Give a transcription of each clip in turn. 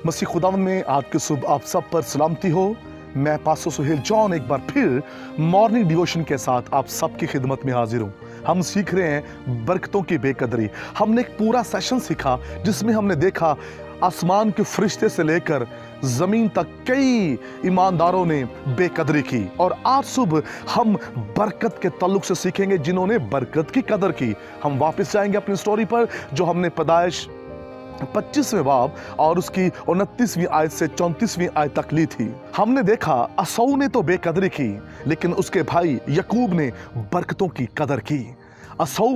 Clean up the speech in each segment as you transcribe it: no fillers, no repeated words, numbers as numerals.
मसीह खुदावंद में आज के सुबह आप सब पर सलामती हो। मैं पास्टर सुहेल जॉन एक बार फिर मॉर्निंग डिवोशन के साथ आप सबकी खिदमत में हाजिर हूँ। हम सीख रहे हैं बरकतों की बेकदरी। हमने एक पूरा सेशन सीखा जिसमें हमने देखा आसमान के फरिश्ते से लेकर जमीन तक कई ईमानदारों ने बेकदरी की, और आज सुबह हम बरकत के ताल्लुक से सीखेंगे जिन्होंने बरकत की कदर की। हम वापस जाएंगे अपनी स्टोरी पर जो हमने पैदाइश 25वें बाब और उसकी 29वीं आयत से 34वीं आयत तक ली थी। हमने देखा असौ ने तो बेकदरी की, लेकिन उसके भाई यकूब ने बरकतों की कदर की। असौ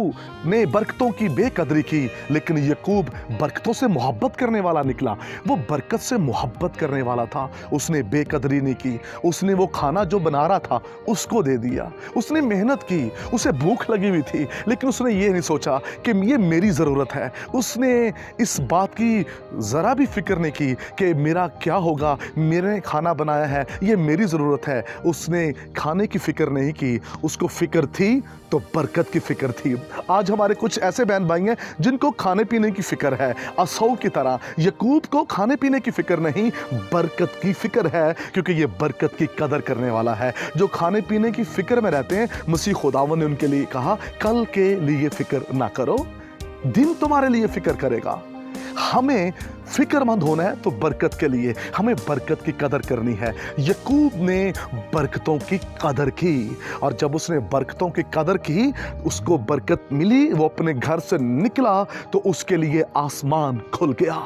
ने बरकतों की बेकदरी की, लेकिन यकूब बरकतों से मोहब्बत करने वाला निकला। वो बरकत से मोहब्बत करने वाला था, उसने बेकदरी नहीं की। उसने वो खाना जो बना रहा था उसको दे दिया। उसने मेहनत की, उसे भूख लगी हुई थी, लेकिन उसने ये नहीं सोचा कि ये मेरी ज़रूरत है। उसने इस बात की ज़रा भी फिक्र नहीं की कि मेरा क्या होगा, मेरे खाना बनाया है, ये मेरी ज़रूरत है। उसने खाने की फिक्र नहीं की, उसको फिक्र थी तो बरकत की फिक्र थी। आज हमारे कुछ ऐसे बहन भाई हैं जिनको खाने पीने की फिक्र है, असौ की तरह। यकूब को खाने पीने की फिक्र नहीं, बरकत की फिक्र है, क्योंकि ये बरकत की कदर करने वाला है। जो खाने पीने की फिक्र में रहते हैं, मसीह खुदावन ने उनके लिए कहा कल के लिए फिक्र ना करो, दिन तुम्हारे लिए फिक्र करेगा। हमें फिक्रमंद होना है तो बरकत के लिए, हमें बरकत की कदर करनी है। यकूब ने बरकतों की कदर की, और जब उसने बरकतों की कदर की, उसको बरकत मिली। वो अपने घर से निकला तो उसके लिए आसमान खुल गया।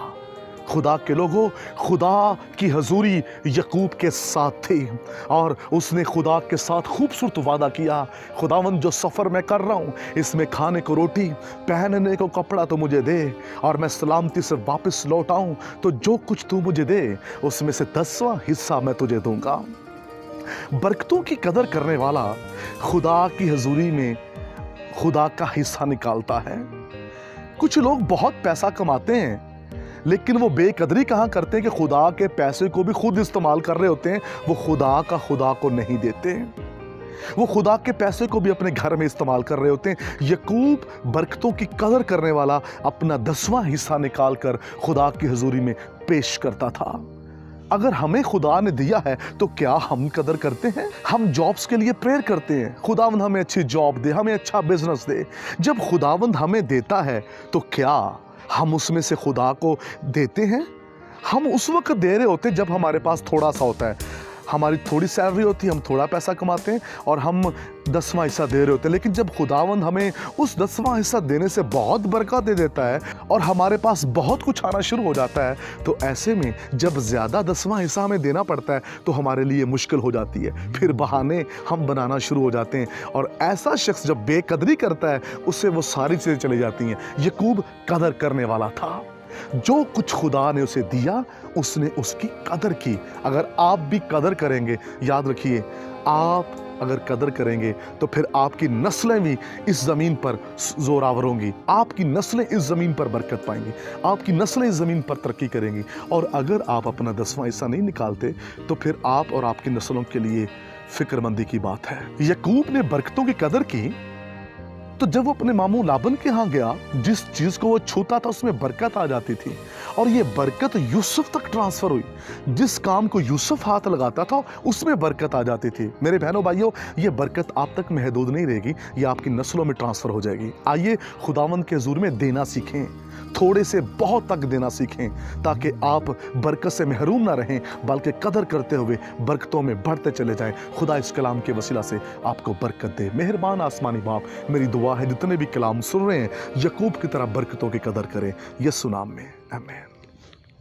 खुदा के लोगों, खुदा की हजूरी यकूब के साथ थी, और उसने खुदा के साथ खूबसूरत वादा किया, खुदावंद जो सफ़र मैं कर रहा हूँ इसमें खाने को रोटी, पहनने को कपड़ा तो मुझे दे, और मैं सलामती से वापस लौट आऊँ तो जो कुछ तू मुझे दे उसमें से 10वां हिस्सा मैं तुझे दूंगा। बरकतों की कदर करने वाला खुदा की हजूरी में खुदा का हिस्सा निकालता है। कुछ लोग बहुत पैसा कमाते हैं, लेकिन वो बेकदरी कहाँ करते हैं कि खुदा के पैसे को भी खुद इस्तेमाल कर रहे होते हैं। वो खुदा का खुदा को नहीं देते, वो खुदा के पैसे को भी अपने घर में इस्तेमाल कर रहे होते हैं। यकूब बरकतों की कदर करने वाला अपना 10वां हिस्सा निकाल कर खुदा की हजूरी में पेश करता था। अगर हमें खुदा ने दिया है तो क्या हम कदर करते हैं? हम जॉब्स के लिए प्रेयर करते हैं, खुदावंद हमें अच्छी जॉब दे, हमें अच्छा बिजनेस दे। जब खुदावंद हमें देता है तो क्या हम उसमें से खुदा को देते हैं? हम उस वक्त दे रहे होते हैं जब हमारे पास थोड़ा सा होता है, हमारी थोड़ी सैलरी होती है, हम थोड़ा पैसा कमाते हैं और हम 10वां हिस्सा दे रहे होते हैं। लेकिन जब खुदावंद हमें उस 10वां हिस्सा देने से बहुत बरकत दे देता है और हमारे पास बहुत कुछ आना शुरू हो जाता है, तो ऐसे में जब ज़्यादा 10वां हिस्सा हमें देना पड़ता है तो हमारे लिए मुश्किल हो जाती है। फिर बहाने हम बनाना शुरू हो जाते हैं, और ऐसा शख्स जब बेकदरी करता है उससे वो सारी चीज़ें चली जाती हैं। यकूब कदर करने वाला था, जो कुछ खुदा ने उसे दिया उसने उसकी कदर की। अगर आप भी कदर करेंगे, याद रखिए, आप अगर कदर करेंगे तो फिर आपकी नस्लें भी इस ज़मीन पर जोरावर होंगी, आपकी नस्लें इस ज़मीन पर बरकत पाएंगी, आपकी नस्लें इस ज़मीन पर तरक्की करेंगी। और अगर आप अपना 10वां हिस्सा नहीं निकालते तो फिर आप और आपकी नस्लों के लिए फिक्रमंदी की बात है। यकूब ने बरकतों की कदर की, तो जब वो अपने मामू लाबन के यहाँ गया, जिस चीज़ को वो छूता था उसमें बरकत आ जाती थी, और ये बरकत यूसुफ तक ट्रांसफ़र हुई। जिस काम को यूसुफ हाथ लगाता था उसमें बरकत आ जाती थी। मेरे बहनों भाइयों, ये बरकत आप तक महदूद नहीं रहेगी, ये आपकी नस्लों में ट्रांसफ़र हो जाएगी। आइए खुदावंद के हुजूर में देना सीखें, थोड़े से बहुत तक देना सीखें, ताकि आप बरकत से महरूम ना रहें, बल्कि कदर करते हुए बरकतों में बढ़ते चले जाएं। खुदा इस कलाम के वसीला से आपको बरकत दे। मेहरबान आसमानी बाप, मेरी दुआ है जितने भी कलाम सुन रहे हैं, यकूब की तरह बरकतों की कदर करें, यीशु नाम में, आमीन।